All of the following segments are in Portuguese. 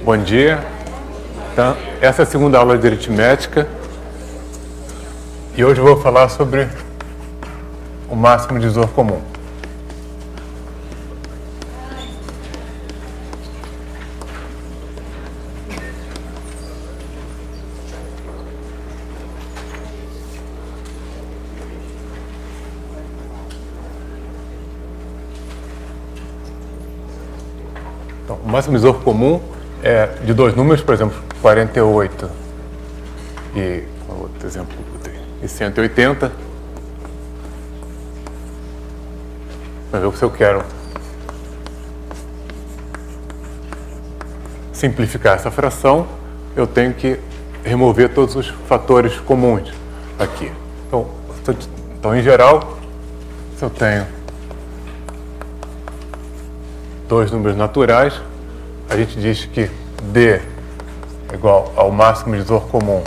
Bom dia. Então, essa é a segunda aula de aritmética e hoje eu vou falar sobre o máximo divisor comum. Então, o máximo divisor comum é de dois números, por exemplo, 48 e outro exemplo e 180. Vamos ver se eu quero simplificar essa fração, eu tenho que remover todos os fatores comuns aqui. Então em geral, se eu tenho dois números naturais, a gente diz que D é igual ao máximo divisor comum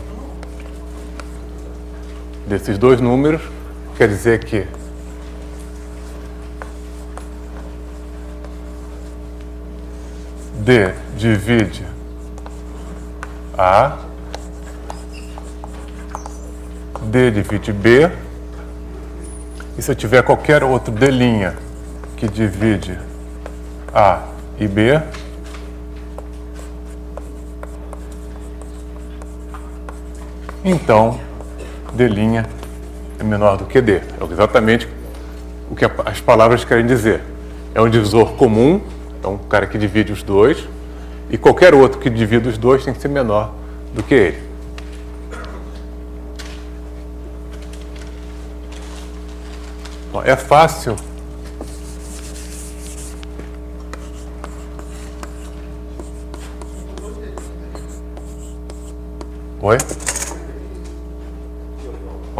desses dois números, quer dizer que D divide A, D divide B, e se eu tiver qualquer outro D' que divide A e B, então D' é menor do que D. É exatamente o que as palavras querem dizer. É um divisor comum, então um cara que divide os dois, e qualquer outro que divide os dois tem que ser menor do que ele. Bom, é fácil Oi?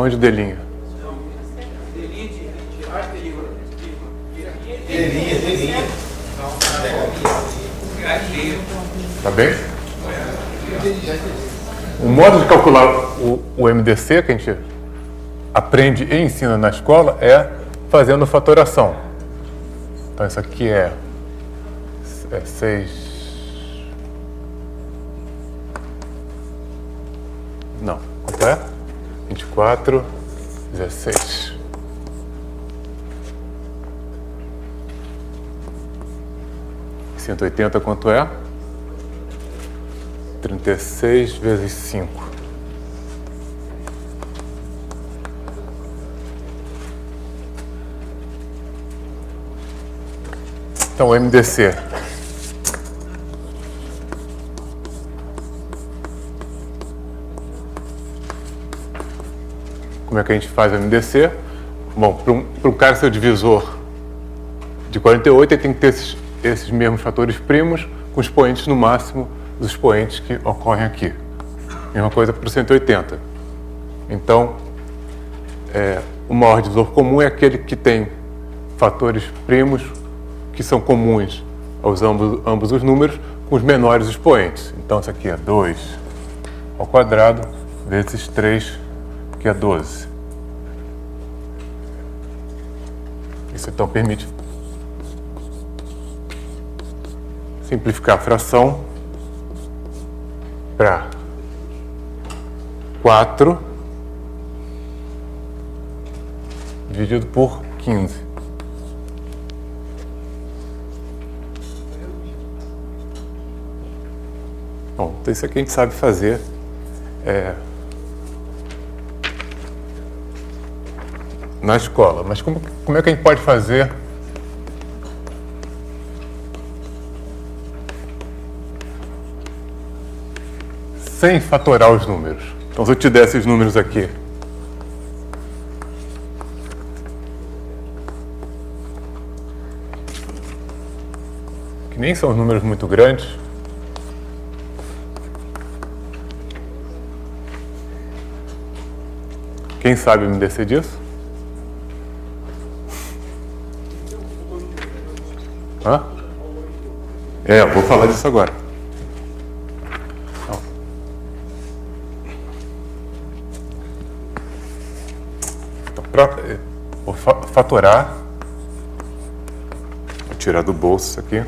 Onde o D'? Tá bem? O modo de calcular o MDC que a gente aprende e ensina na escola é fazendo fatoração. Então isso aqui é 6... Não, quanto é? 24, 16. E 180 quanto é? 36 vezes 5. Então, o MDC como é que a gente faz o MDC? Bom, para um cara ser o divisor de 48, ele tem que ter esses mesmos fatores primos com expoentes no máximo dos expoentes que ocorrem aqui. Mesma coisa para o 180. Então, o maior divisor comum é aquele que tem fatores primos que são comuns aos ambos os números com os menores expoentes. Então, isso aqui é 2 ao quadrado vezes 3, que é 12. Isso então permite simplificar a fração para 4 dividido por 15. Bom, então isso aqui a gente sabe fazer. Na escola, mas como é que a gente pode fazer sem fatorar os números? Então, se eu te der esses números aqui, que nem são números muito grandes, quem sabe me descer disso? Hã? Eu vou falar disso agora. Então, para fatorar, vou tirar do bolso isso aqui.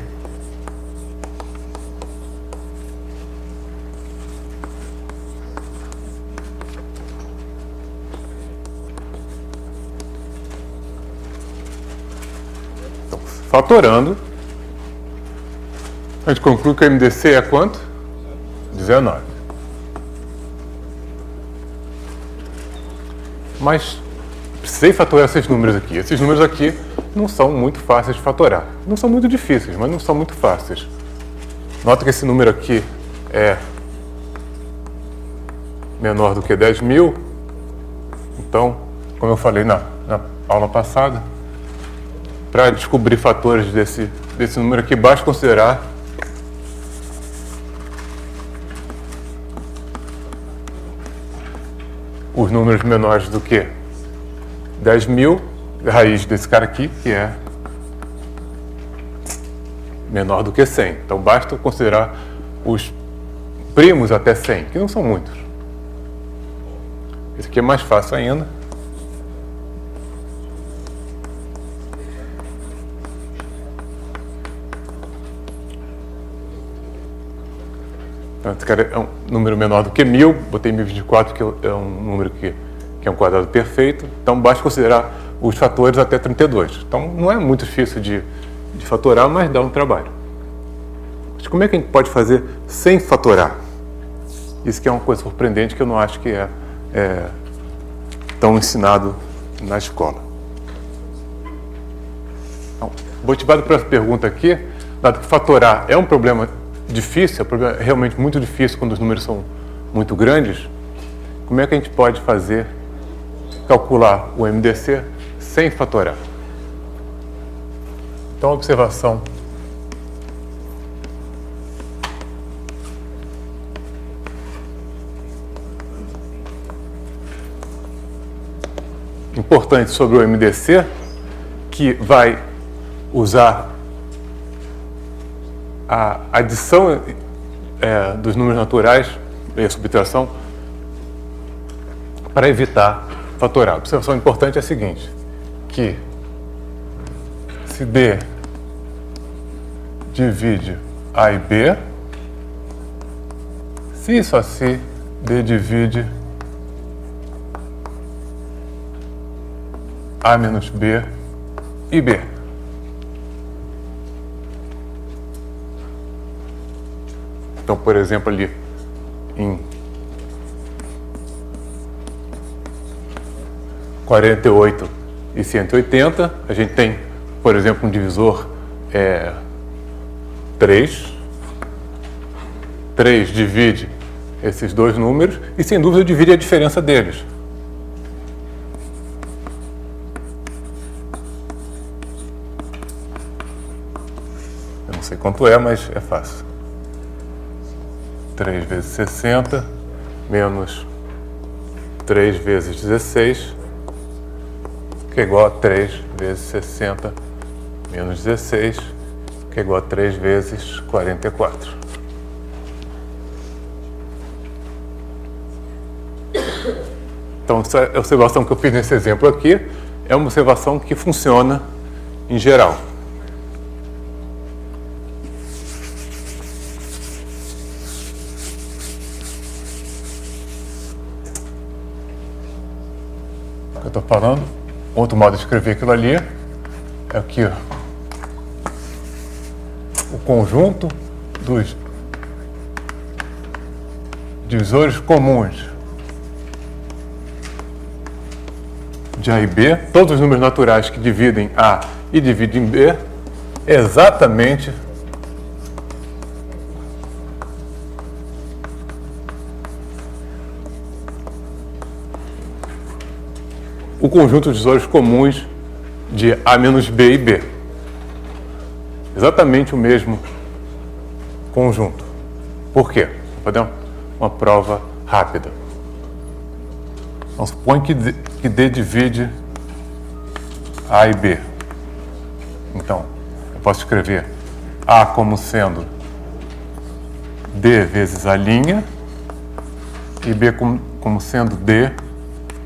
fatorando, a gente conclui que o MDC é quanto? 19. Mas precisei fatorar esses números aqui. Esses números aqui não são muito fáceis de fatorar. Não são muito difíceis, mas não são muito fáceis. Nota que esse número aqui é menor do que 10.000. Então, como eu falei na aula passada, para descobrir fatores desse número aqui, basta considerar os números menores do que 10.000, raiz desse cara aqui, que é menor do que 100. Então, basta considerar os primos até 100, que não são muitos. Esse aqui é mais fácil ainda. Então, esse cara é um número menor do que 1000, botei 1024, que é um número que é um quadrado perfeito. Então, basta considerar os fatores até 32. Então, não é muito difícil de fatorar, mas dá um trabalho. Mas como é que a gente pode fazer sem fatorar? Isso que é uma coisa surpreendente que eu não acho que é tão ensinado na escola. Então, motivado por essa pergunta aqui, dado que fatorar é um problema difícil, é um problema realmente muito difícil quando os números são muito grandes, como é que a gente pode calcular o MDC sem fatorar? Então, a observação importante sobre o MDC, que vai usar a adição dos números naturais e a subtração para evitar fatorar. A observação importante é a seguinte, que se D divide A e B, se isso assim, D divide A menos B e B. Então, por exemplo, ali em 48 e 180, a gente tem, por exemplo, um divisor 3. 3 divide esses dois números e, sem dúvida, divide a diferença deles. Eu não sei quanto é, mas é fácil. 3 vezes 60 menos 3 vezes 16, que é igual a 3 vezes 60 menos 16, que é igual a 3 vezes 44. Então, essa observação que eu fiz nesse exemplo aqui é uma observação que funciona em geral. O que eu estou falando? Outro modo de escrever aquilo ali é aqui, ó, o conjunto dos divisores comuns de A e B, todos os números naturais que dividem A e dividem B, é exatamente o conjunto de divisores comuns de A menos B e B. Exatamente o mesmo conjunto. Por quê? Vou fazer uma prova rápida. Então, supõe que D divide A e B. Então, eu posso escrever A como sendo D vezes A', e B como sendo D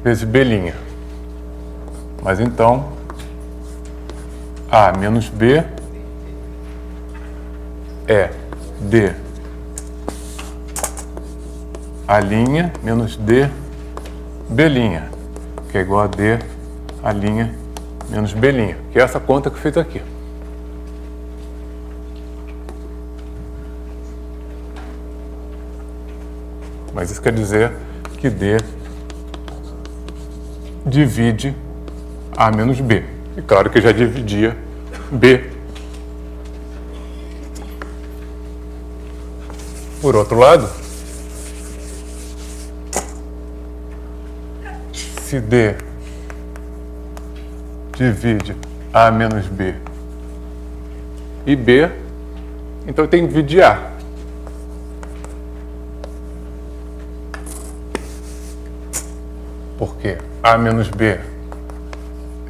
vezes B'. Mas então, A menos B é D A' menos D B', que é igual a D A' menos B', que é essa conta que eu fiz aqui. mas isso quer dizer que D divide A menos B. E claro que já dividia B. Por outro lado, se D divide A menos B e B, então eu tenho que dividir A. Porque A menos B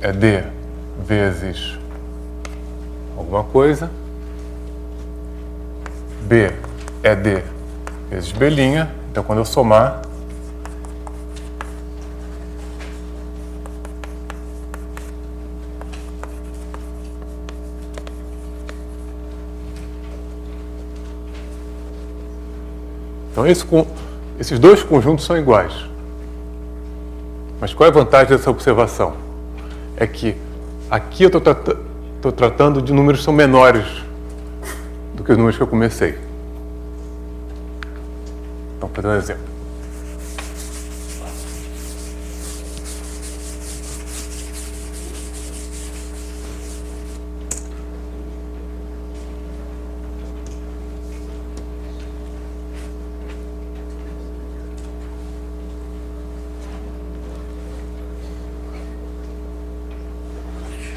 é D vezes alguma coisa, B é D vezes B', então quando eu somar, então esses dois conjuntos são iguais. Mas qual é a vantagem dessa observação? É que aqui eu estou tratando de números que são menores do que os números que eu comecei. Então, para dar um exemplo.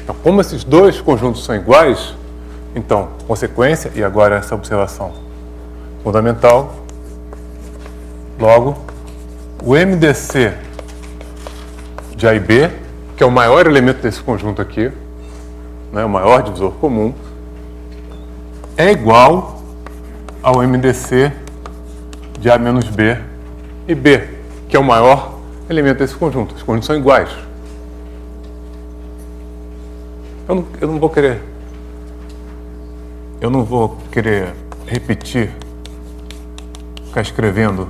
Então, como esses dois conjuntos são iguais, então, consequência, e agora essa observação fundamental, logo, o MDC de A e B, que é o maior elemento desse conjunto aqui, né, o maior divisor comum, é igual ao MDC de A menos B e B, que é o maior elemento desse conjunto. Os conjuntos são iguais. Eu não vou querer repetir, ficar escrevendo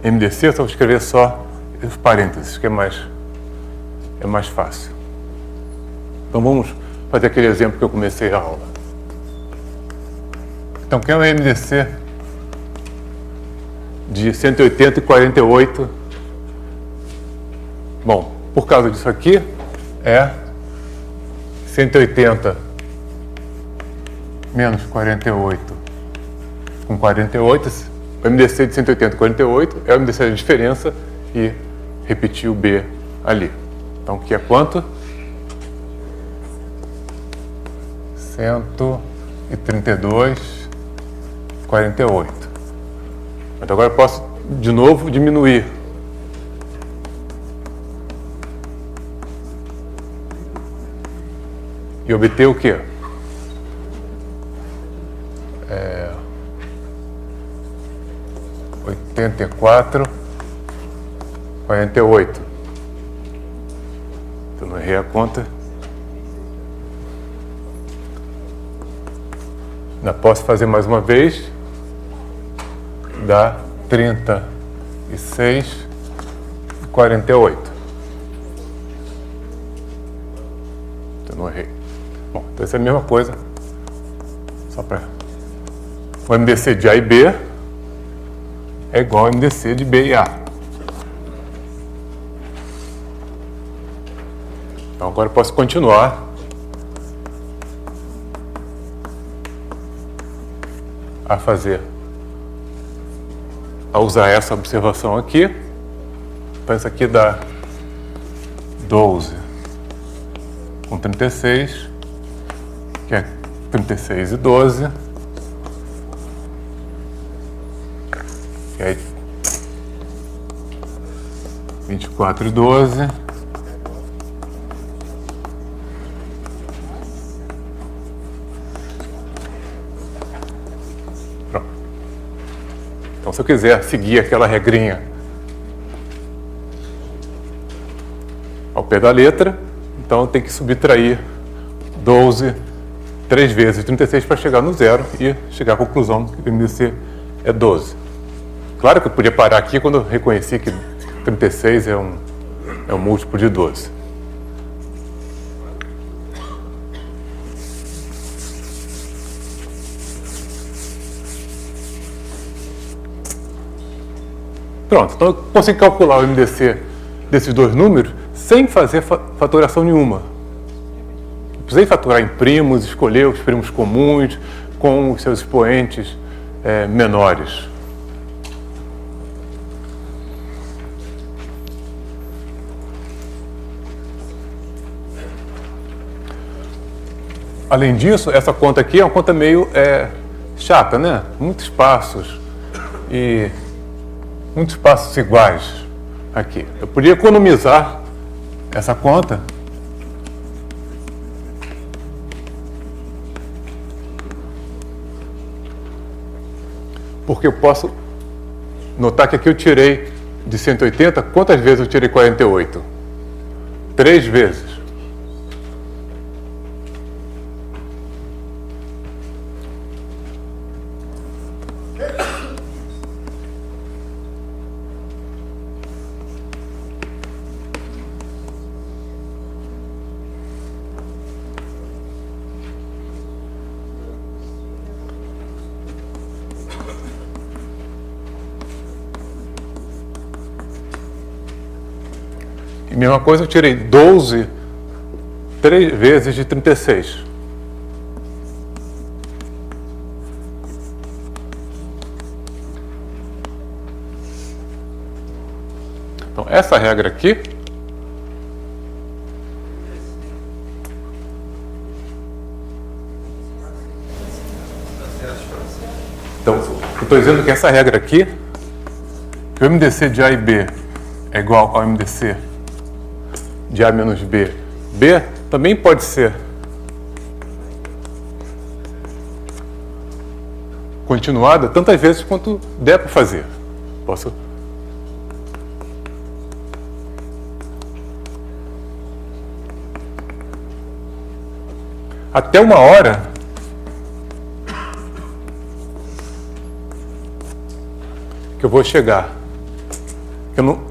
MDC, só vou escrever só os parênteses, que é mais fácil. Então vamos fazer aquele exemplo que eu comecei a aula. Então, quem é o MDC de 180 e 48? Bom, por causa disso aqui, é 180 menos 48 com 48. O MDC de 180 e 48 é o MDC da diferença e repetir o B ali. Então, que é quanto? 132,48. Então, agora eu posso, de novo, diminuir. E obter o quê? 84,48. Então, não errei a conta. Ainda posso fazer mais uma vez. Dá 36,48. Então, não errei. Bom, então essa é a mesma coisa. Só para... O MDC de A e B é igual ao MDC de B e A. Então agora eu posso continuar a usar essa observação aqui. Então isso aqui dá 12 com 36, que é 36 e 12. E aí 24 e 12. Pronto. Então, se eu quiser seguir aquela regrinha ao pé da letra, então eu tenho que subtrair 12 3 vezes 36 para chegar no zero e chegar à conclusão que o MDC é 12. Claro que eu podia parar aqui quando eu reconheci que 36 é um múltiplo de 12. Pronto, então eu consigo calcular o MDC desses dois números sem fazer fatoração nenhuma. Não precisei fatorar em primos, escolher os primos comuns com os seus expoentes menores. Além disso, essa conta aqui é uma conta meio chata, né? Muitos passos e muitos passos iguais aqui. Eu podia economizar essa conta porque eu posso notar que aqui eu tirei de 180, quantas vezes eu tirei 48? 3 vezes. E mesma coisa, eu tirei 12 3 vezes de 36. Então, essa regra aqui então, eu estou dizendo que essa regra aqui, que o MDC de A e B é igual ao MDC de A menos B. B também pode ser continuada tantas vezes quanto der para fazer. Posso? Até uma hora que eu vou chegar. Eu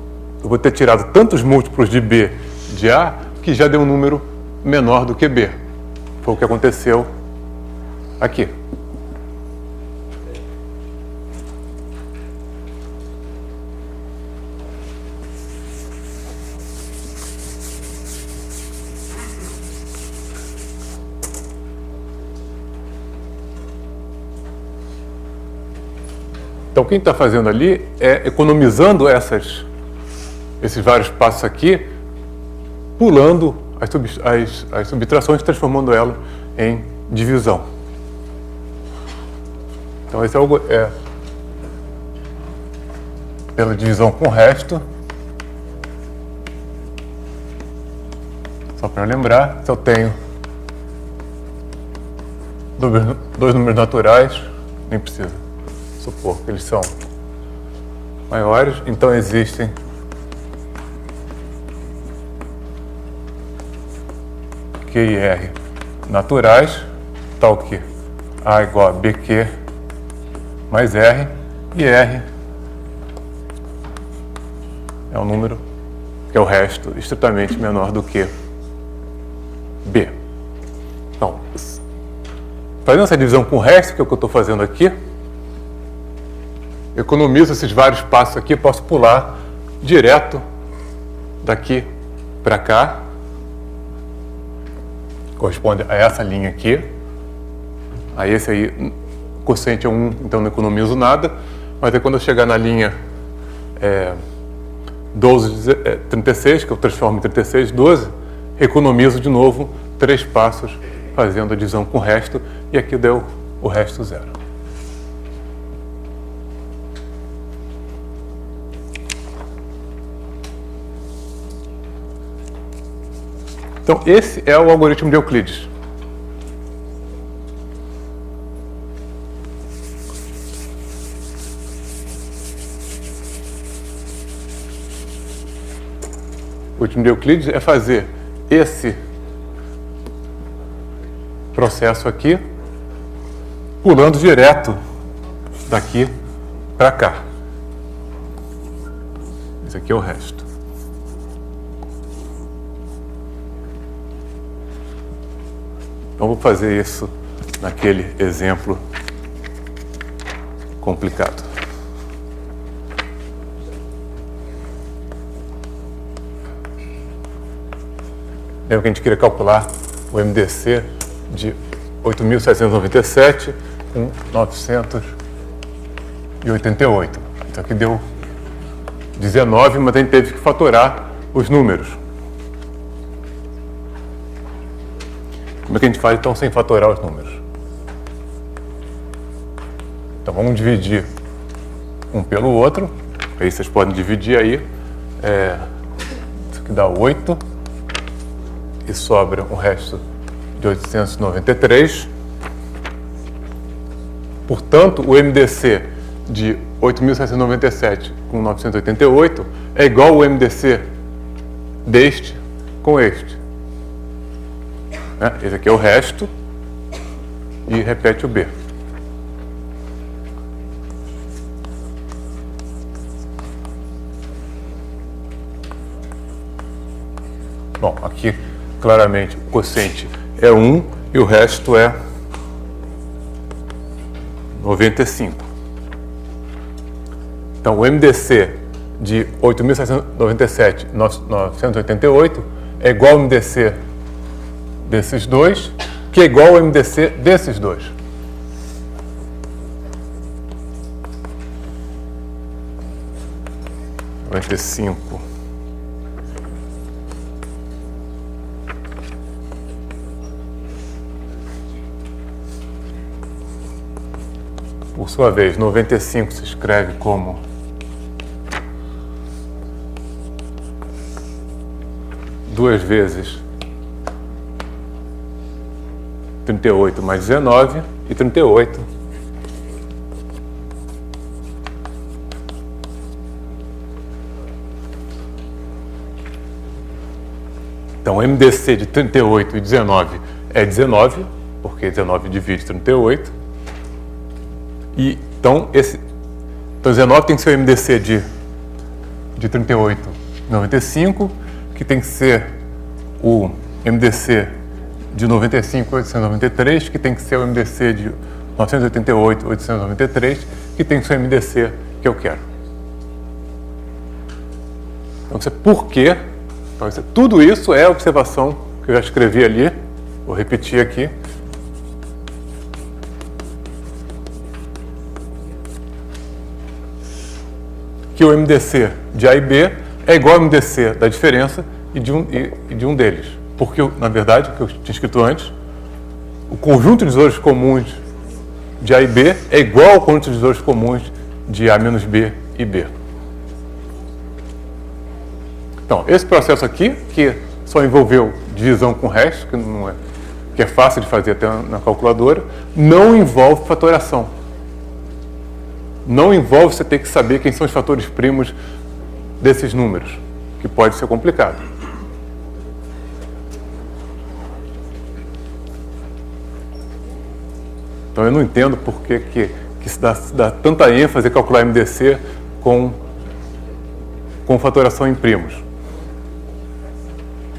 vou ter tirado tantos múltiplos de B de A que já deu um número menor do que B. Foi o que aconteceu aqui. Então, quem está fazendo ali é economizando esses vários passos aqui, pulando as subtrações, transformando ela em divisão. Então, esse é pela divisão com o resto. Só para lembrar, se eu tenho dois números naturais, nem precisa supor que eles são maiores, então existem Q e R naturais, tal que A igual a BQ mais R, e R é um número que é o resto estritamente menor do que B. Então, fazendo essa divisão com o resto, que é o que eu estou fazendo aqui, eu economizo esses vários passos aqui, posso pular direto daqui para cá. Corresponde a essa linha aqui. Aí esse aí, o quociente é 1, então não economizo nada. Mas aí quando eu chegar na linha 36, que eu transformo em 36, 12, economizo de novo 3 passos, fazendo a divisão com o resto, e aqui deu o resto 0. Então, esse é o algoritmo de Euclides. O algoritmo de Euclides é fazer esse processo aqui, pulando direto daqui para cá. Esse aqui é o resto. Então, vou fazer isso naquele exemplo complicado. Lembra que a gente queria calcular o MDC de 8.797 com 988. Então aqui deu 19, mas a gente teve que fatorar os números. Como é que a gente faz então sem fatorar os números? Então vamos dividir um pelo outro. Aí vocês podem dividir aí. Isso aqui dá 8. E sobra um resto de 893. Portanto, o MDC de 8.797 com 988 é igual ao MDC deste com este. Esse aqui é o resto e repete o B. Bom, aqui claramente o quociente é 1 e o resto é 95. Então, o MDC de 8.797,988 é igual ao MDC desses dois, que é igual ao MDC desses dois. Vai ter 5. Por sua vez, 95 se escreve como 2 vezes 38 mais 19 e 38. Então, o MDC de 38 e 19 é 19, porque 19 divide 38. E, então, 19 tem que ser o MDC de 38 e 95, que tem que ser o MDC de 95 e 893, que tem que ser o MDC de 988 e 893, que tem que ser o MDC que eu quero. Então, por quê? Então, tudo isso é a observação que eu já escrevi ali, vou repetir aqui. Que o MDC de A e B é igual ao MDC da diferença e de um deles. Porque, na verdade, o que eu tinha escrito antes, o conjunto de tesouros comuns de A e B é igual ao conjunto de tesouros comuns de A menos B e B. Então, esse processo aqui, que só envolveu divisão com resto, que é fácil de fazer até na calculadora, não envolve fatoração. Não envolve você ter que saber quem são os fatores primos desses números, que pode ser complicado. Então eu não entendo por que se dá tanta ênfase a calcular MDC com fatoração em primos.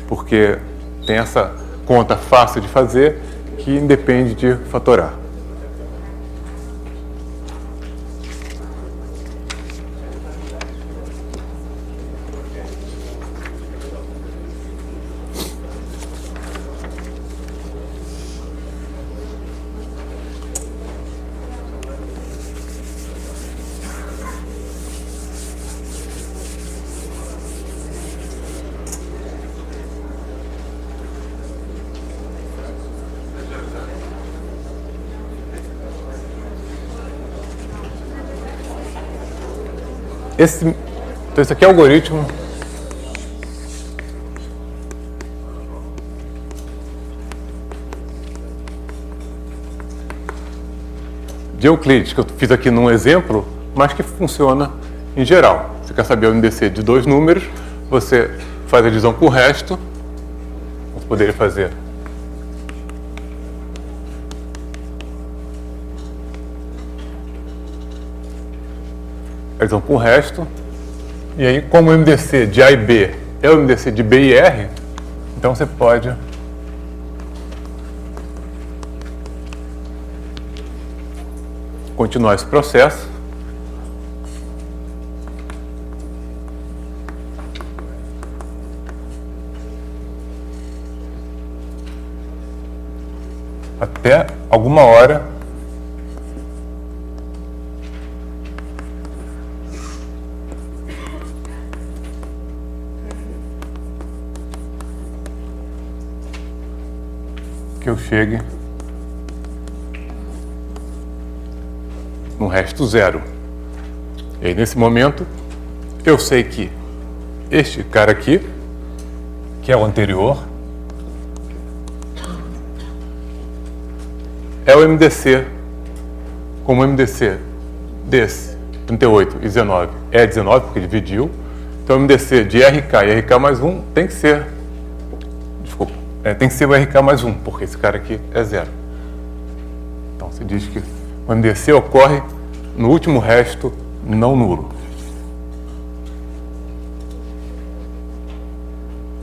Porque tem essa conta fácil de fazer que independe de fatorar. Então, esse aqui é o algoritmo de Euclides, que eu fiz aqui num exemplo, mas que funciona em geral. Você quer saber o MDC de dois números, você faz a divisão com o resto, você poderia fazer a divisão com o resto, e aí, como o MDC de A e B é o MDC de B e R, então você pode continuar esse processo. até alguma hora que eu chegue no resto zero. E aí, nesse momento, eu sei que este cara aqui, que é o anterior, é o MDC, como o MDC desse 38 e 19 é 19, porque dividiu. Então o MDC de RK e RK mais 1 tem que ser, tem que ser o RK mais 1, porque esse cara aqui é 0. Então se diz que o MDC ocorre no último resto não nulo.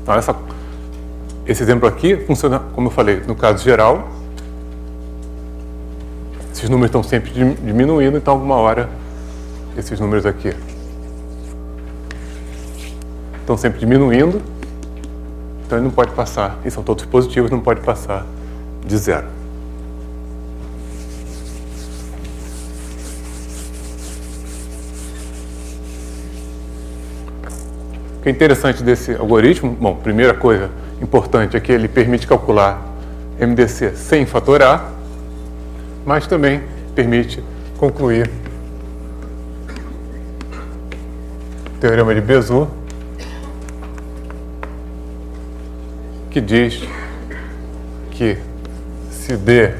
Então esse exemplo aqui funciona, como eu falei, no caso geral. Esses números estão sempre diminuindo, então alguma hora esses números aqui estão sempre diminuindo, então ele não pode passar, e são todos positivos, não pode passar de 0. O que é interessante desse algoritmo, bom, primeira coisa importante é que ele permite calcular MDC sem fatorar, mas também permite concluir o teorema de Bézout, que diz que se D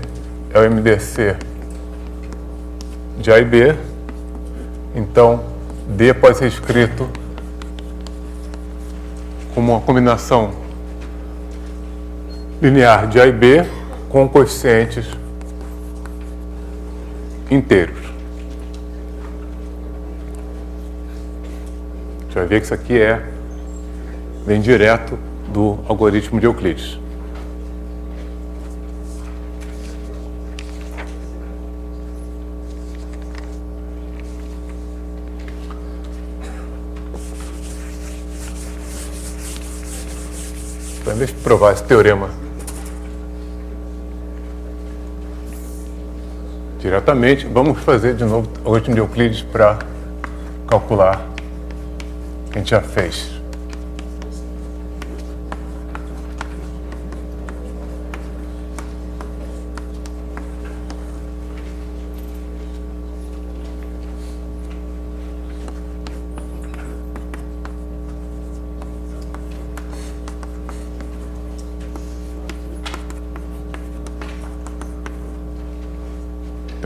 é o MDC de A e B, então D pode ser escrito como uma combinação linear de A e B com coeficientes inteiros. A gente vai ver que isso aqui vem direto do algoritmo de Euclides. Então, em vez de provar esse teorema diretamente, vamos fazer de novo o algoritmo de Euclides para calcular o que a gente já fez.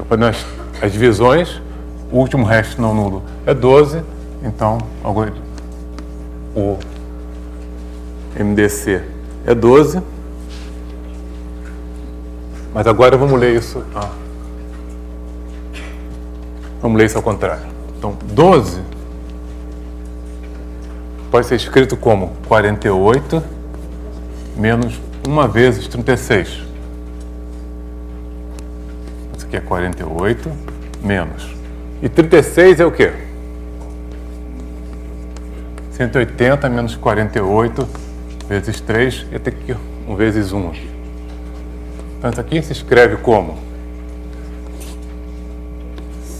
Fazendo as divisões, o último resto não nulo é 12, então o MDC é 12, mas agora vamos ler isso, vamos ler isso ao contrário. Então 12 pode ser escrito como 48 menos 1 vezes 36. Que é 48 menos. E 36 é o quê? 180 menos 48 vezes 3, ia ter que 1 vezes 1 aqui. Então, isso aqui se escreve como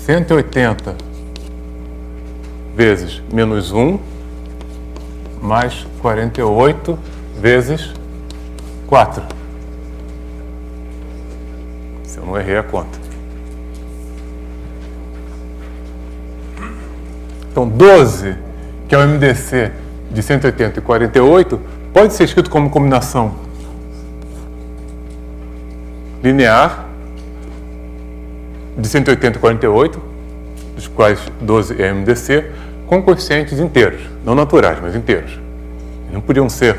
180 vezes menos 1 mais 48 vezes 4. Se eu não errei a conta. Então, 12, que é o MDC de 180 e 48, pode ser escrito como combinação linear de 180 e 48, dos quais 12 é MDC, com coeficientes inteiros, não naturais, mas inteiros. Não podiam ser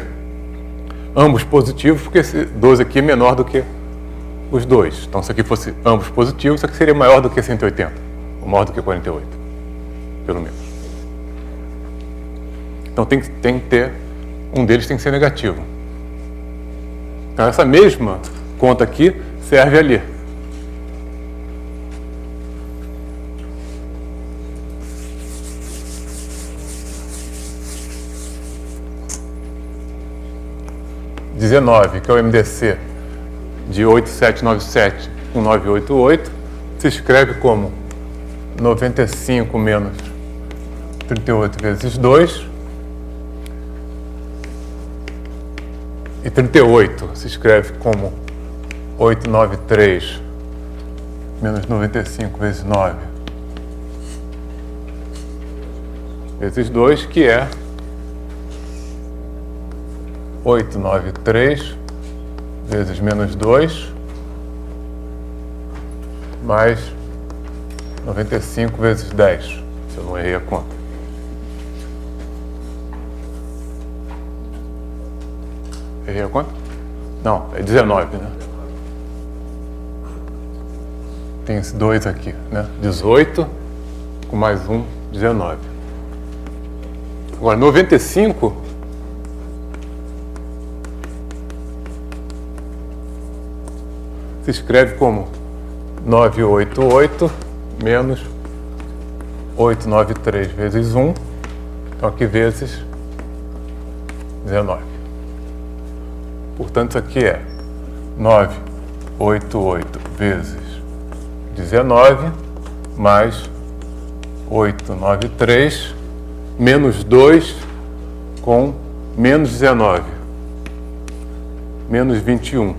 ambos positivos, porque esse 12 aqui é menor do que os dois. Então, se aqui fosse ambos positivos, isso aqui seria maior do que 180, ou maior do que 48, pelo menos. Então, tem que ter, um deles tem que ser negativo. Então, essa mesma conta aqui serve ali. (19), que é o MDC de 8797 com 988 se escreve como 95 menos 38 vezes 2 e 38 se escreve como 893 menos 95 vezes 9 vezes 2, que é 893 vezes menos 2 mais 95 vezes 10, se eu não errei a conta. Errei a conta? Não, é 19, né? Tem esse 2 aqui, né? 18 com mais 1, 19. Agora, 95 se escreve como 988 menos 893 vezes 1, então aqui vezes 19. Portanto, isso aqui é 988 vezes 19 mais 893 menos 2 com menos 19, menos 21.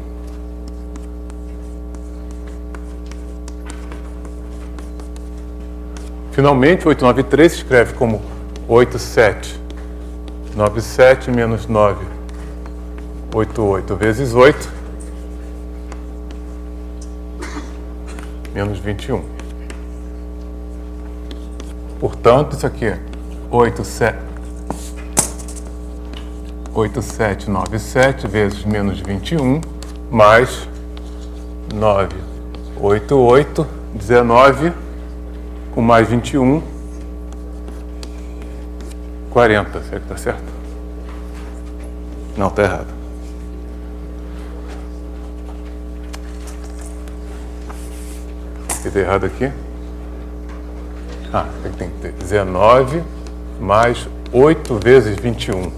Finalmente, 893 se escreve como 8797 menos 988 vezes 8, menos 21. Portanto, isso aqui é 8797 vezes menos 21 mais 988, 19 com mais 21, 40. Será que está certo? Não, está errado. Fiz errado aqui. Tem que ter 19 mais 8 vezes 21.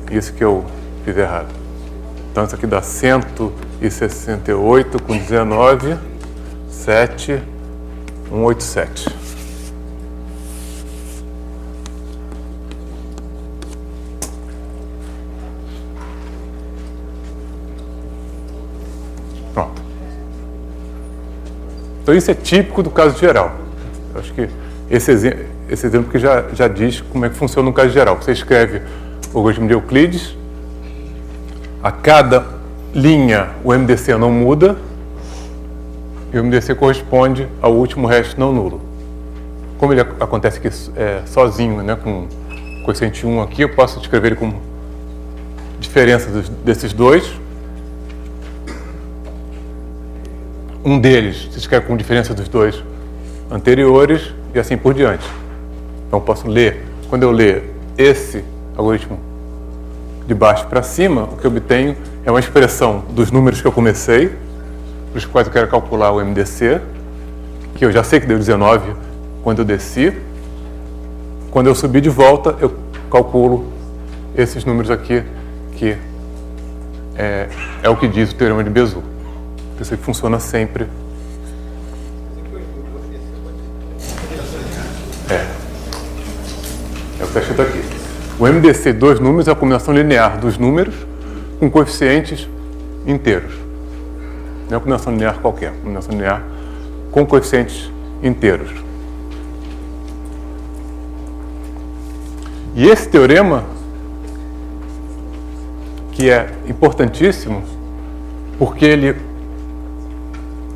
Isso que eu fiz errado. Então, isso aqui dá 168 com 19, 7, 187. Pronto. Então, isso é típico do caso geral. Eu acho que esse exemplo que já diz como é que funciona no caso geral. Você escreve o algoritmo de Euclides, a cada linha o MDC não muda, e o MDC corresponde ao último resto não nulo. Como ele acontece aqui sozinho, né, com coeficiente 1 aqui, eu posso escrever ele como diferença desses dois. Um deles se escreve como diferença dos dois anteriores e assim por diante. Então eu posso ler, quando eu ler esse algoritmo de baixo para cima, o que eu obtenho é uma expressão dos números que eu comecei, para os quais eu quero calcular o MDC, que eu já sei que deu 19 quando eu desci. Quando eu subir de volta, eu calculo esses números aqui, que é o que diz o teorema de Bézout. Isso aqui funciona sempre. É o que está escrito aqui. O MDC de dois números é a combinação linear dos números com coeficientes inteiros. Não é uma combinação linear qualquer, uma combinação linear com coeficientes inteiros. E esse teorema, que é importantíssimo, porque ele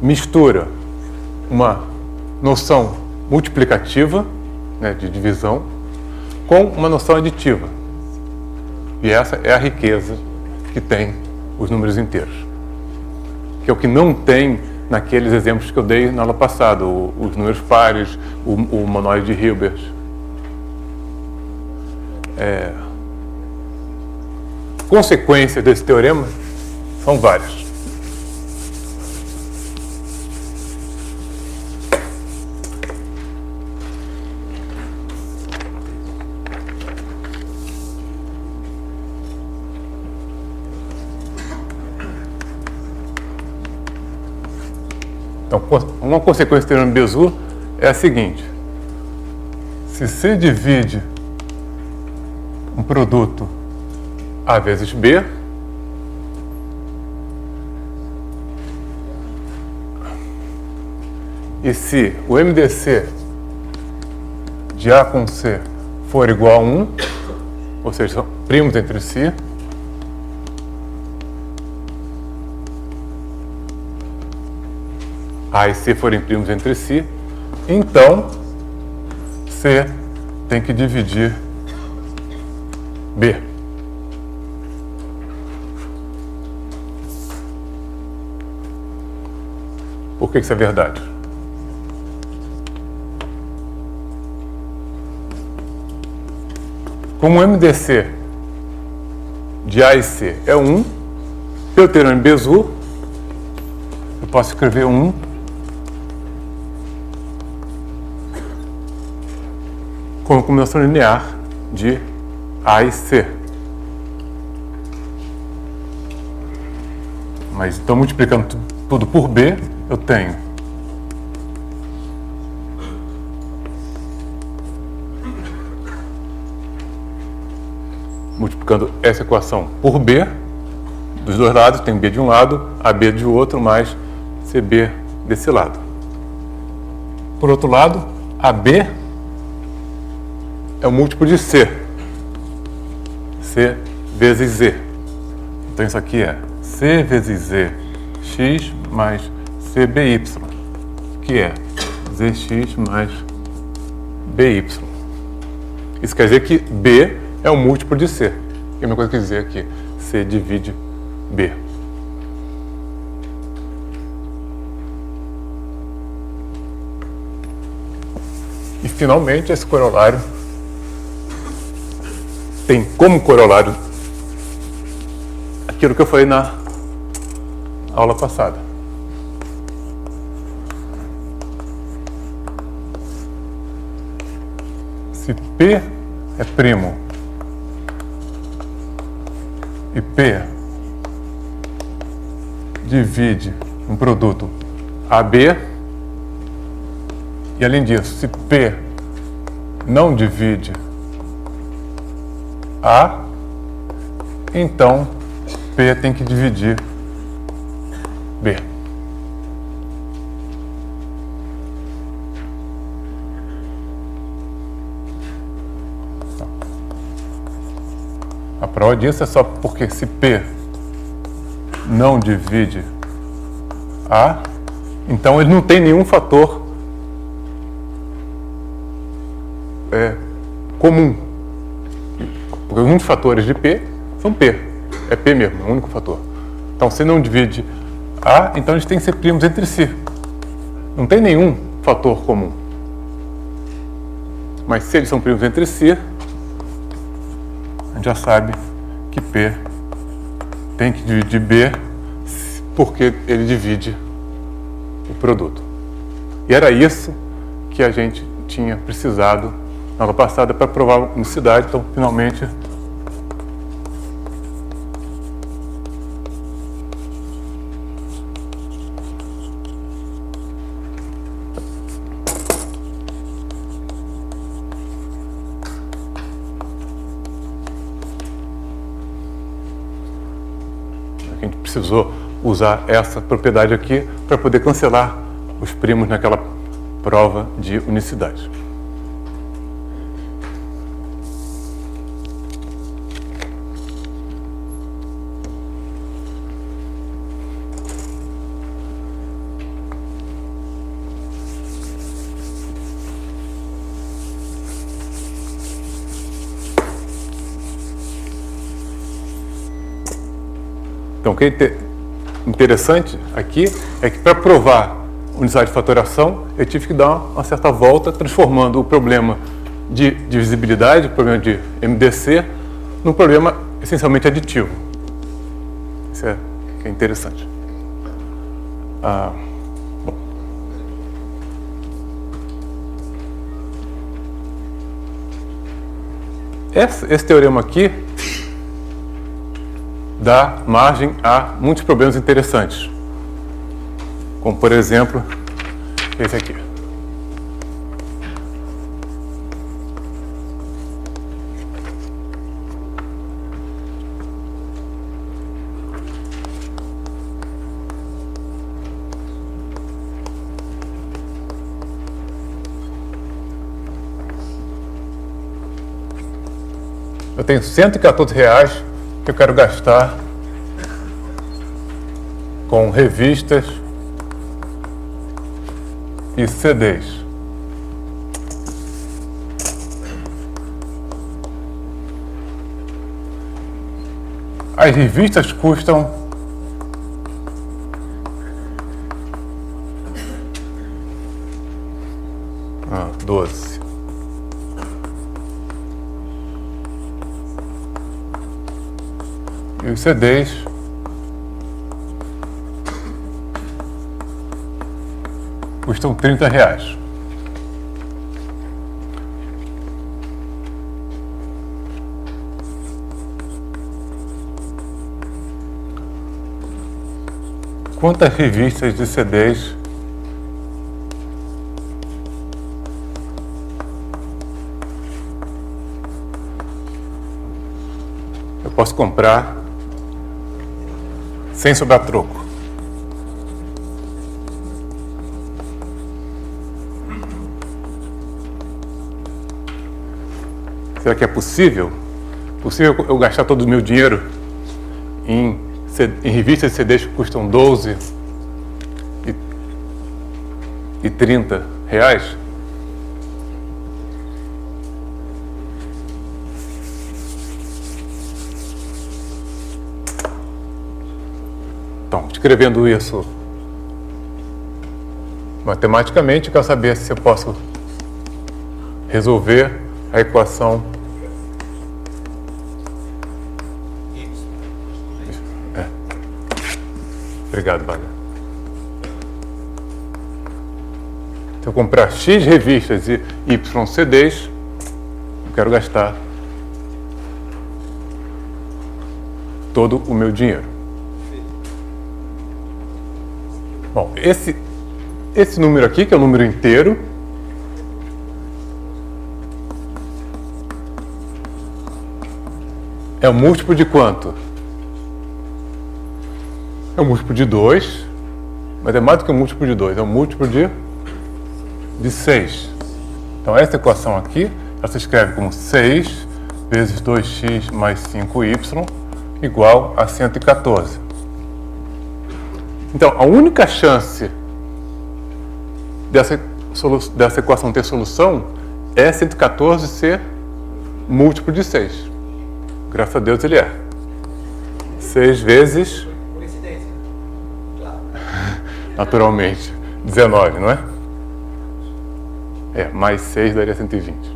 mistura uma noção multiplicativa, né, de divisão, com uma noção aditiva. E essa é a riqueza que tem os números inteiros, que é o que não tem naqueles exemplos que eu dei na aula passada, os números pares, o monoide de Hilbert. Consequências desse teorema são várias. Então, uma consequência do teorema de Bézout é a seguinte: se C divide um produto A vezes B, e se o MDC de A com C for igual a 1, ou seja, são primos entre si, A e C forem primos entre si, então C tem que dividir B. Por que isso é verdade? Como o MDC de A e C é 1, pelo teorema de Bézout, eu posso escrever 1 como combinação linear de A e C. Mas então, multiplicando tudo por B, eu tenho multiplicando essa equação por B, dos dois lados, tem B de um lado, AB de outro, mais CB desse lado. Por outro lado, AB é o múltiplo de C. C vezes Z. Então isso aqui é C vezes Z x mais CBY, que é ZX mais BY. Isso quer dizer que B é o múltiplo de C. É a mesma coisa que dizer que C divide B. E finalmente esse corolário tem como corolário aquilo que eu falei na aula passada. Se P é primo e P divide um produto AB, e além disso, se P não divide A, então P tem que dividir B. A prova disso é só porque se P não divide A, então ele não tem nenhum fator comum. Porque os únicos fatores de P são P. É P mesmo, é o único fator. Então, se não divide A, então eles têm que ser primos entre si. Não tem nenhum fator comum. Mas se eles são primos entre si, a gente já sabe que P tem que dividir B porque ele divide o produto. E era isso que a gente tinha precisado na aula passada para provar a unicidade, então finalmente a gente precisou usar essa propriedade aqui para poder cancelar os primos naquela prova de unicidade. Então, o que é interessante aqui é que para provar unicidade de fatoração, eu tive que dar uma certa volta, transformando o problema de divisibilidade, o problema de MDC, num problema essencialmente aditivo. Isso é que é interessante. Bom. Esse teorema aqui dá margem a muitos problemas interessantes, como, por exemplo, que é esse aqui. Eu tenho R$114 que eu quero gastar com revistas e CDs. As revistas custam R$12. E os CDs custam R$30. Quantas revistas de CDs eu posso comprar sem sobrar troco? Será que é possível? Possível eu gastar todo o meu dinheiro em revistas e CDs que custam R$12 e R$30? Então, escrevendo isso matematicamente, eu quero saber se eu posso resolver a equação Obrigado, Vaga. Se eu comprar X revistas e Y CDs, eu quero gastar todo o meu dinheiro. Bom, esse número aqui, que é o número inteiro, é o múltiplo de quanto? É o múltiplo de 2, mas é mais do que o múltiplo de 2, é o múltiplo de 6. Então essa equação aqui, ela se escreve como 6 vezes 2x mais 5y igual a 114. Então, a única chance dessa equação ter solução é 114 ser múltiplo de 6. Graças a Deus ele é. 6 vezes... Coincidência. Claro. Naturalmente. 19, não é? Mais 6 daria 120.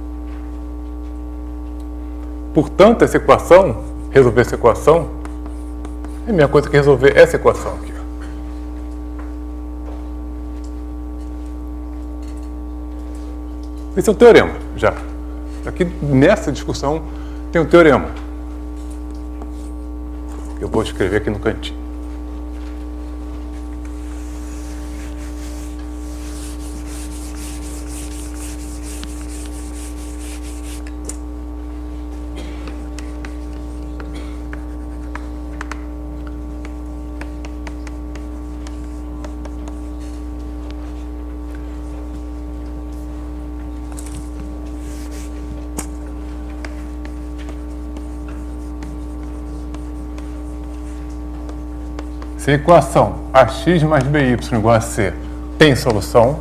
Portanto, essa equação, resolver essa equação, é a mesma coisa que resolver essa equação aqui. Esse é um teorema, já. Aqui nessa discussão tem um teorema. Eu vou escrever aqui no cantinho. Se a equação ax mais by igual a c tem solução,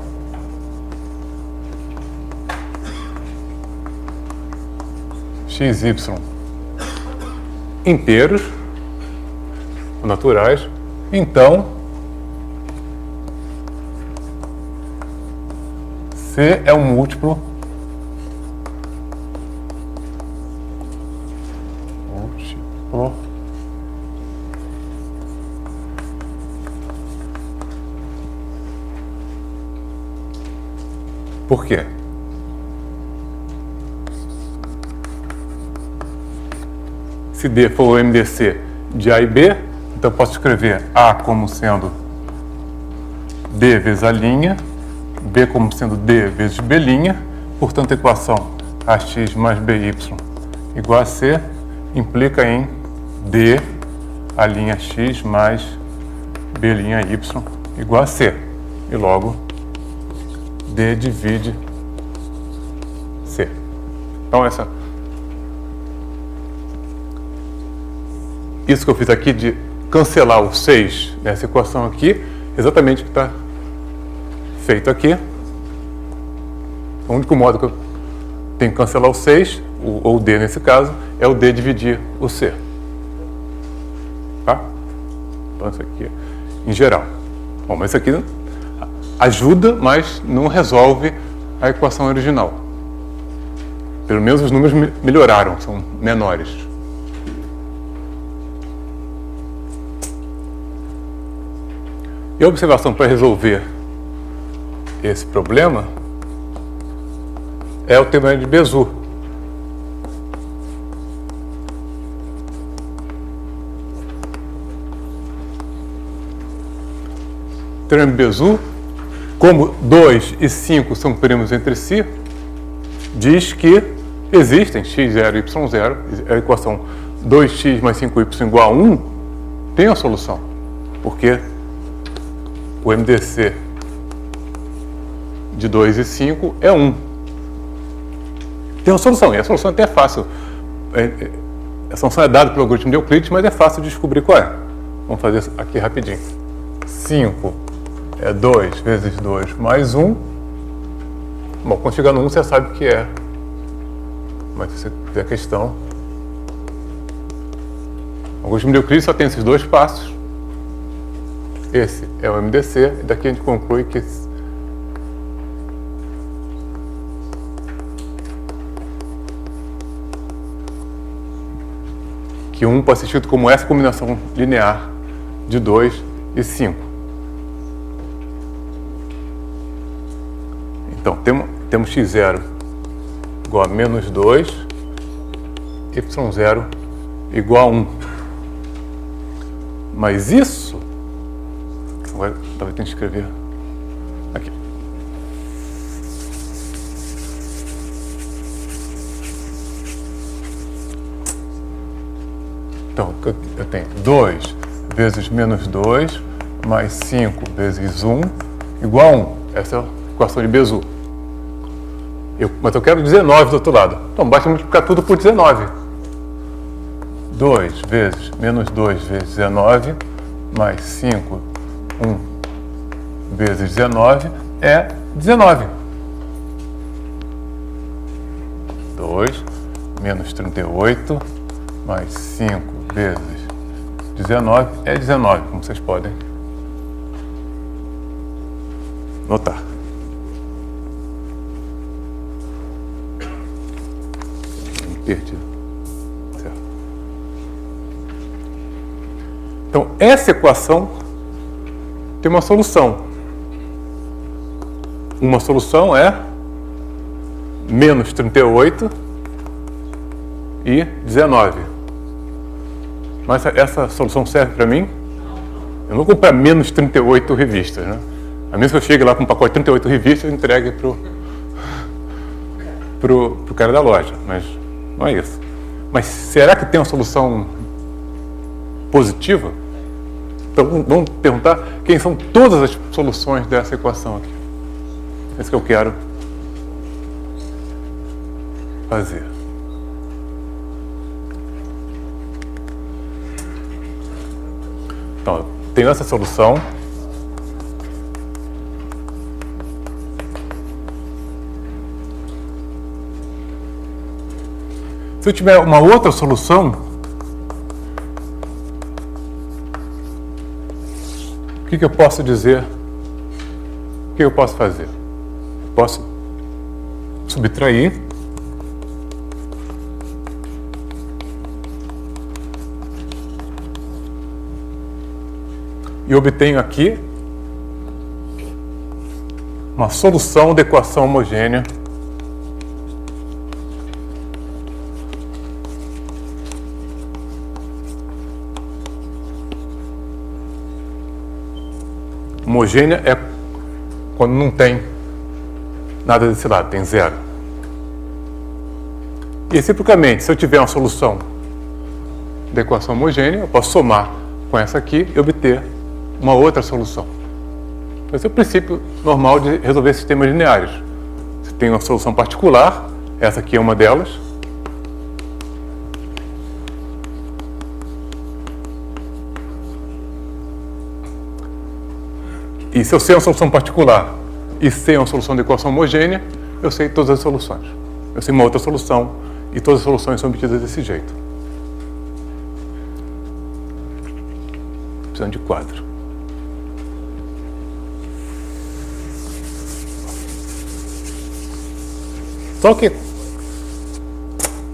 x, y inteiros, naturais, então c é um múltiplo Por quê? Se D for o MDC de A e B, então eu posso escrever A como sendo D vezes a linha B como sendo D vezes B', portanto a equação AX mais BY igual a C implica em D a linha X mais B'Y igual a C. E logo D divide C. Então isso que eu fiz aqui de cancelar o 6 nessa equação aqui, exatamente o que está feito aqui. O único modo que eu tenho que cancelar o 6, ou o D nesse caso, é o D dividir o C. Tá? Então isso aqui em geral. Bom, mas isso aqui ajuda, mas não resolve a equação original. Pelo menos os números melhoraram, são menores. E a observação para resolver esse problema é o teorema de Bézout. O teorema de Bézout, como 2 e 5 são primos entre si, diz que existem x0 e y0, a equação 2x mais 5y igual a 1 tem a solução, porque o MDC de 2 e 5 é 1. Tem uma solução, e a solução até é fácil. A solução é dada pelo algoritmo de Euclides, mas é fácil de descobrir qual é. Vamos fazer isso aqui rapidinho. 5 é 2 vezes 2 mais 1. Bom, quando chegar no 1 você sabe o que é. Mas se você fizer a questão... O algoritmo de Euclides só tem esses dois passos. Esse é o MDC, e daqui a gente conclui que que 1 pode ser escrito como essa combinação linear de 2 e 5. Então, temos x0 igual a menos 2, y0 igual a 1. Mas isso... Agora, talvez tenha que escrever aqui. Então, eu tenho 2 vezes menos 2 mais 5 vezes 1 igual a 1. Essa é a equação de Bézout. Mas eu quero 19 do outro lado. Então, basta multiplicar tudo por 19. 2 vezes menos 2 vezes 19 mais 5, 1 vezes 19 é 19. 2 menos 38 mais 5 vezes 19 é 19, como vocês podem notar. Perdido. Certo. Então, essa equação tem uma solução. Uma solução é menos 38 e 19. Mas essa solução serve para mim? Eu não vou comprar menos 38 revistas, né? A menos que eu chegue lá com um pacote de 38 revistas e entregue pro cara da loja. Mas não é isso. Mas será que tem uma solução positiva? Então vamos perguntar quem são todas as soluções dessa equação aqui. É isso que eu quero fazer. Então, eu tenho essa solução. Se eu tiver uma outra solução, o que eu posso dizer? O que eu posso fazer? Eu posso subtrair e obtenho aqui uma solução da equação homogênea homogênea é quando não tem nada desse lado, tem zero. E reciprocamente, se eu tiver uma solução da equação homogênea, eu posso somar com essa aqui e obter uma outra solução. Esse é o princípio normal de resolver sistemas lineares. Você tem uma solução particular, essa aqui é uma delas. E se eu sei uma solução particular e sei uma solução da equação homogênea, eu sei todas as soluções. Eu sei uma outra solução e todas as soluções são obtidas desse jeito. Precisando de quadro. Só que,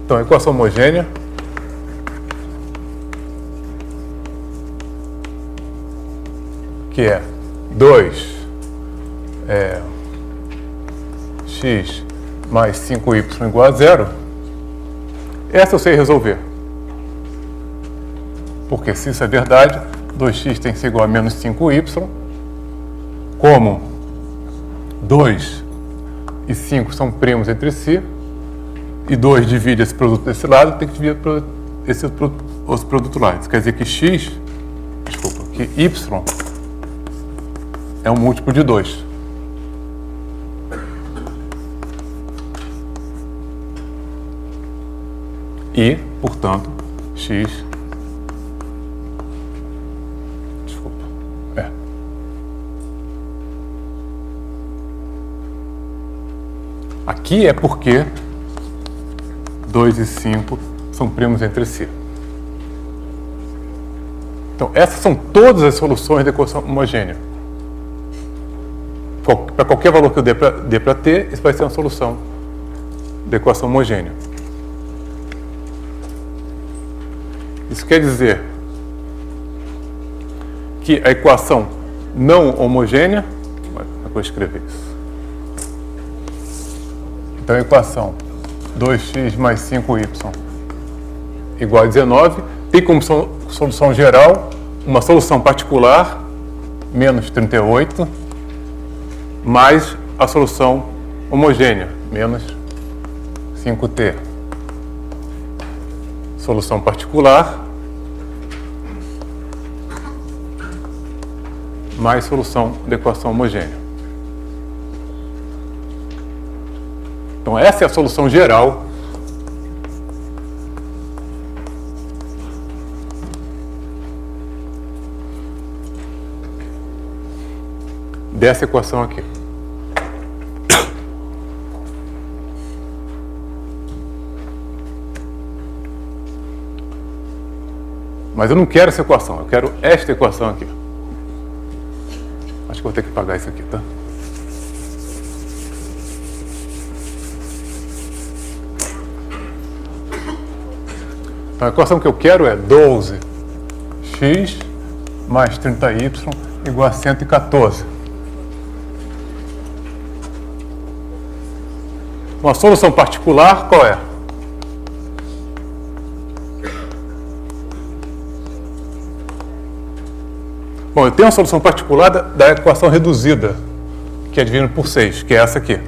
então, a equação homogênea que é 2 x mais 5y igual a zero, essa eu sei resolver. Porque se isso é verdade, 2x tem que ser igual a menos 5y, como 2 e 5 são primos entre si, e 2 divide esse produto desse lado, tem que dividir esse outro produto lá. Isso quer dizer que que y é um múltiplo de 2. E, portanto, x aqui é porque 2 e 5 são primos entre si. Então, essas são todas as soluções da equação homogênea. Para qualquer valor que eu dê para t, isso vai ser uma solução da equação homogênea. Isso quer dizer que a equação não homogênea... Como é que eu vou escrever isso? Então, a equação 2x mais 5y igual a 19 tem como solução geral uma solução particular, menos 38, mais a solução homogênea, menos 5t. Solução particular mais solução da equação homogênea. Então, essa é a solução geral dessa equação aqui. Mas eu não quero essa equação, eu quero esta equação aqui. Acho que vou ter que pagar isso aqui, tá? Então, a equação que eu quero é 12x mais 30y igual a 114. Uma solução particular, qual é? Bom, eu tenho uma solução particular da equação reduzida, que é dividido por 6, que é essa aqui.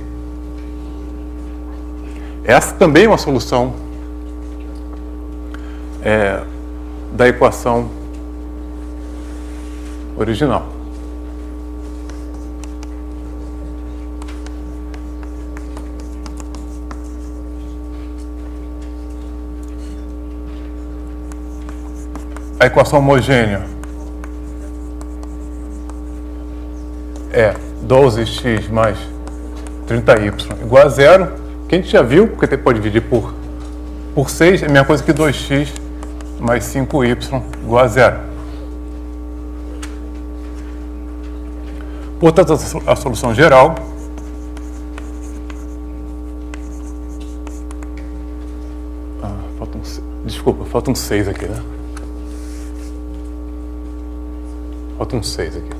Essa também é uma solução da equação original. A equação homogênea é 12x mais 30y igual a zero, que a gente já viu, porque pode dividir por 6, é a mesma coisa que 2x mais 5y igual a zero. Portanto, a solução geral falta um 6 aqui, né? Falta um 6 aqui.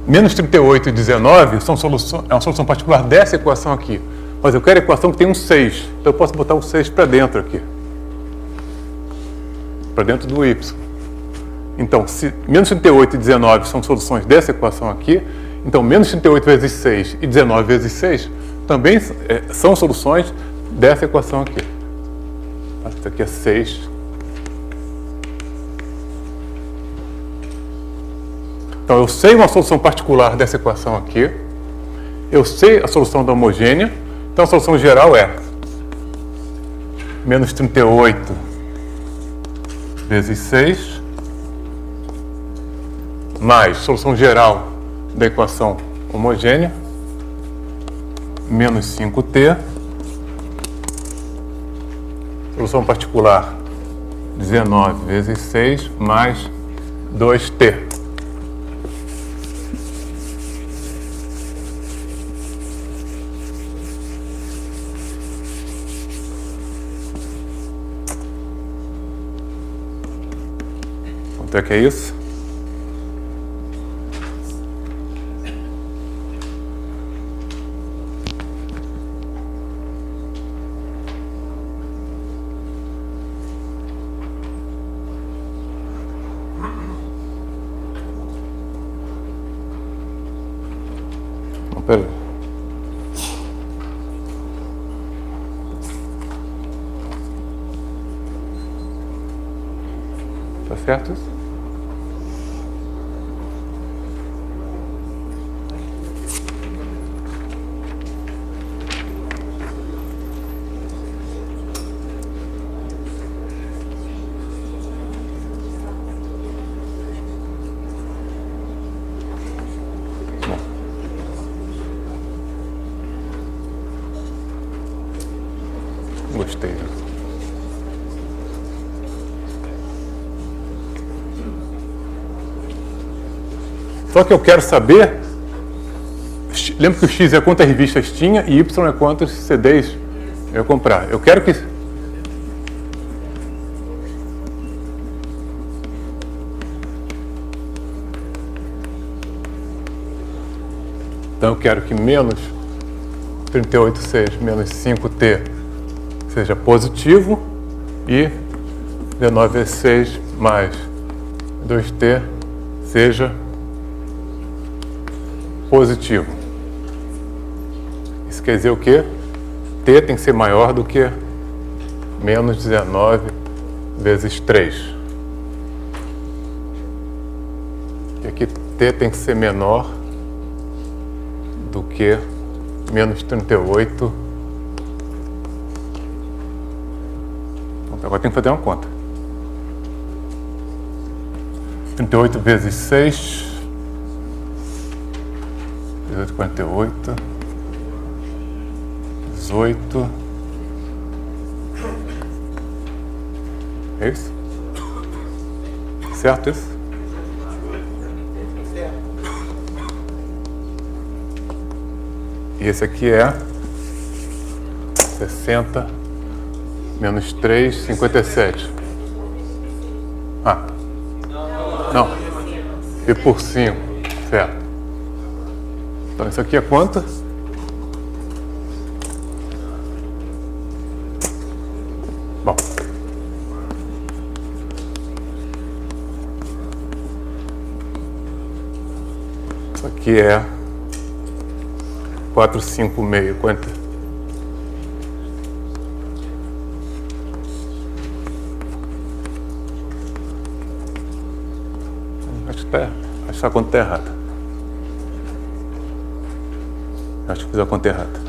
Menos 38 e 19 é uma solução particular dessa equação aqui. Mas eu quero a equação que tem um 6. Então eu posso botar um 6 para dentro aqui. para dentro do y. Então, se menos 38 e 19 são soluções dessa equação aqui, então menos 38 vezes 6 e 19 vezes 6 também são soluções dessa equação aqui. Isso aqui é 6. Então, eu sei uma solução particular dessa equação aqui. Eu sei a solução da homogênea. Então, a solução geral é menos 38 vezes 6 mais solução geral da equação homogênea, menos 5t, solução particular 19 vezes 6 mais 2t. Quanto é que é isso? Peraí. Tá certo isso? Gostei. Só que eu quero saber, lembra que o X é quantas revistas tinha e Y é quantos CDs eu ia comprar. Eu quero que... Então eu quero que menos 38,6 menos 5t seja positivo e 19 vezes 6 mais 2t seja positivo. Isso quer dizer o quê? T tem que ser maior do que menos 19 vezes 3. E aqui T tem que ser menor do que menos 38. Agora tem que fazer uma conta. 38 vezes 6, 18, 48, 18. É isso? Certo isso? E esse aqui é 60 menos 3, 57. Ah. Não. E por 5. Certo. Então isso aqui é quanto? Bom. Isso aqui é 4, 5, meio. Quanto? Acho que a conta está errada. Acho que fiz a conta errada.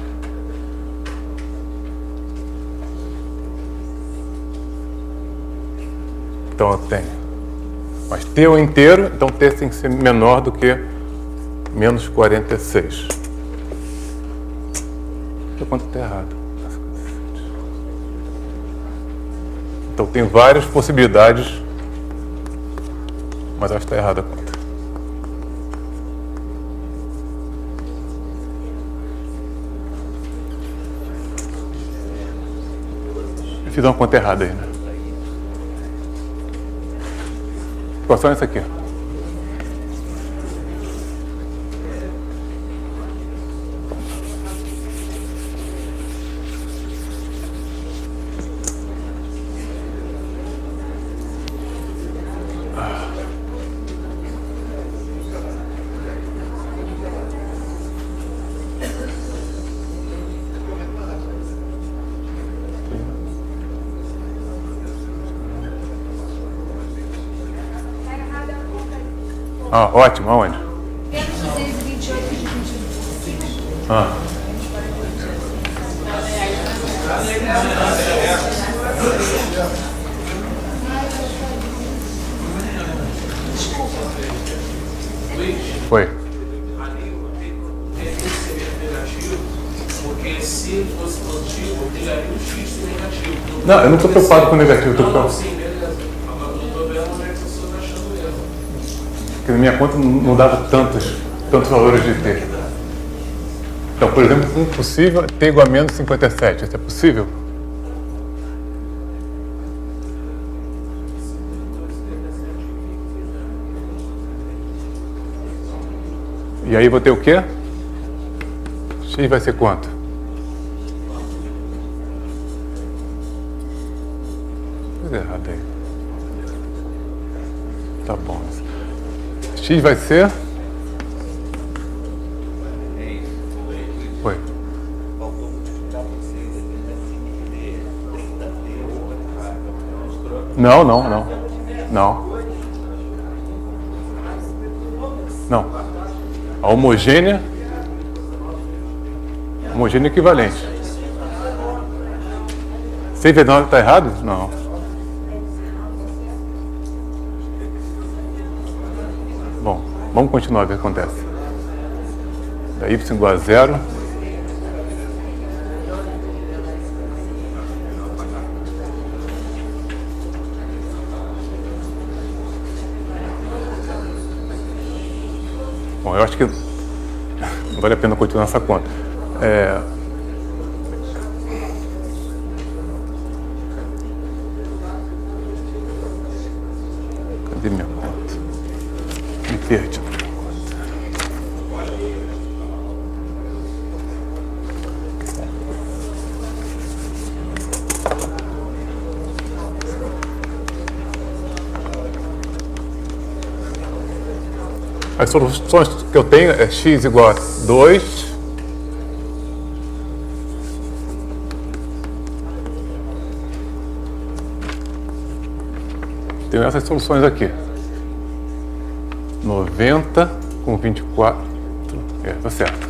Então eu tenho. Mas T é o inteiro, então T tem que ser menor do que menos 46. A conta está errada. Então tem várias possibilidades, mas acho que está errada a conta. Eu fiz uma conta errada aí, né? Qual são essa aqui? Ah, ótimo, aonde? Menos 228 de 22. Ah. Foi. Porque se fosse positivo, pegaria o X ser negativo. Não, eu não estou preocupado com o negativo, eu estou Não, preocupado. sim, beleza. Agora o problema é que a pessoa está achando erro. Porque na minha conta não dava tantos valores de T. Então, por exemplo, impossível T igual a menos 57. Isso é possível? E aí vou ter o quê? X vai ser quanto? Coisa errada aí. Tá bom. X vai ser? Foi. Faltou multiplicar por 6 aqui, não é 5D, 30D, Não. Não. A homogênea equivalente. 6 vezes 9 está errado? Não. Bom, vamos continuar a ver o que acontece. Da y igual a 0. Bom, eu acho que não vale a pena continuar essa conta. Cadê minha conta? Me perdi. As soluções que eu tenho é x igual a 2 tenho essas soluções aqui. 90 com 24. Tá certo.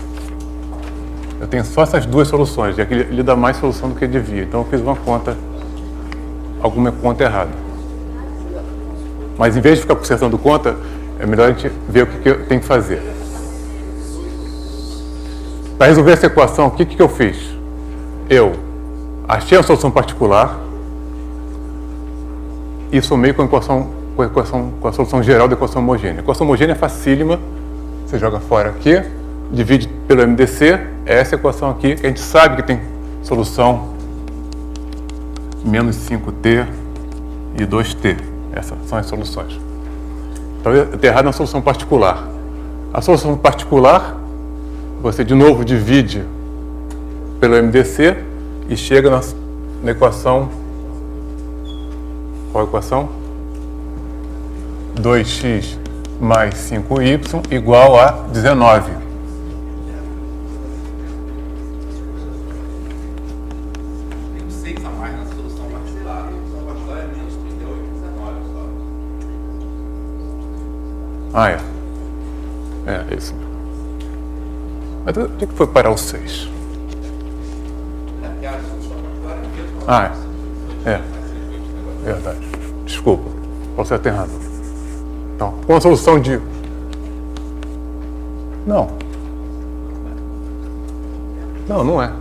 Eu tenho só essas duas soluções. E aqui ele dá mais solução do que devia. Então eu fiz alguma conta errada. Mas em vez de ficar consertando conta, é melhor a gente ver o que eu tenho que fazer. Para resolver essa equação, o que eu fiz? Eu achei a solução particular e somei com a solução geral da equação homogênea. A equação homogênea é facílima, você joga fora aqui, divide pelo MDC, é essa equação aqui, que a gente sabe que tem solução menos 5T e 2T. Essas são as soluções. Então eu estou errado na solução particular. A solução particular, você de novo divide pelo MDC e chega na equação. Qual a equação? 2x mais 5y igual a 19. Tem 6 a mais na solução particular. A solução particular é menos 38, 19 só. Ah, é. É isso mesmo. Mas onde que foi parar o 6? É porque a solução particular é mesmo. Ah, é. Verdade. Desculpa. Você tem razão. Então, com a solução de... Não. Não é.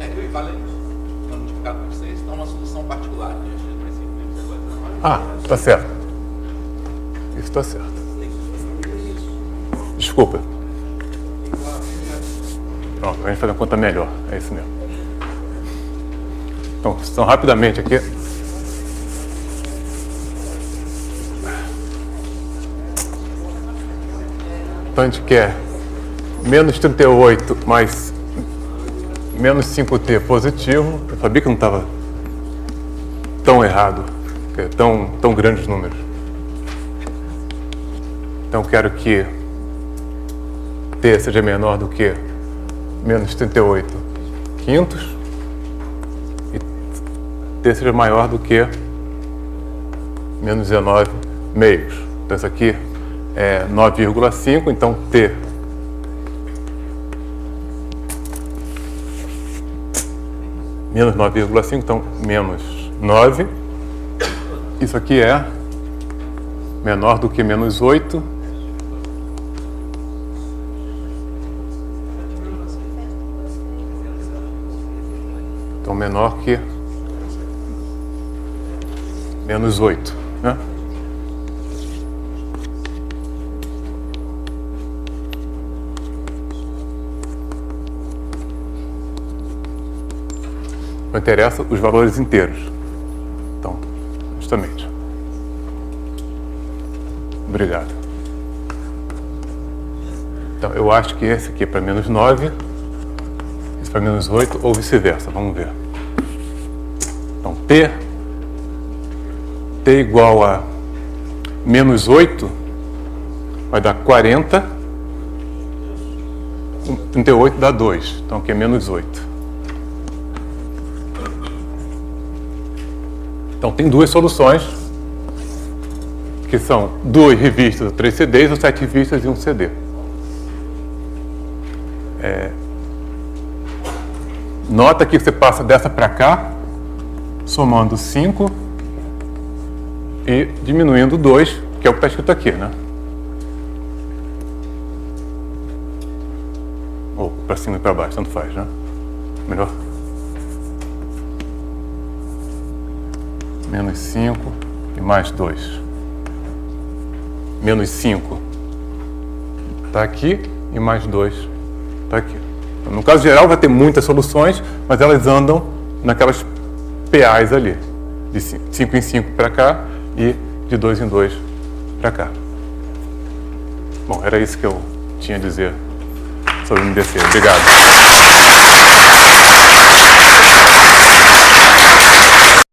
É que eu falei quando multiplicar por 6, então uma solução particular. Ah, tá certo. Isso tá certo. Desculpa. Pronto, a gente faz uma conta melhor. É isso mesmo. Então, rapidamente aqui. Então a gente quer menos 38 mais menos 5T positivo. Eu sabia que não estava tão errado, que é tão grandes os números. Então eu quero que T seja menor do que menos 38 quintos e T seja maior do que menos 19 meios. Então isso aqui é 9,5, então T menos 9,5, então menos 9. Isso aqui é menor do que menos 8. Então menor que menos 8, né? Não interessa os valores inteiros. Então, justamente. Obrigado. Então, eu acho que esse aqui é para menos 9, esse para menos 8, ou vice-versa. Vamos ver. Então, T igual a menos 8 vai dar 40. 38 dá 2. Então, aqui é menos 8. Então, tem duas soluções, que são 2 revistas, 3 CDs, ou 7 revistas e 1 CD. Nota que você passa dessa para cá, somando 5 e diminuindo 2, que é o que está escrito aqui, né? Ou para cima e para baixo, tanto faz, né? Melhor. Menos 5 e mais 2. Menos 5 está aqui e mais 2 está aqui. Então, no caso geral vai ter muitas soluções, mas elas andam naquelas PAs ali. De 5 em 5 para cá e de 2 em 2 para cá. Bom, era isso que eu tinha a dizer sobre o MDC. Obrigado.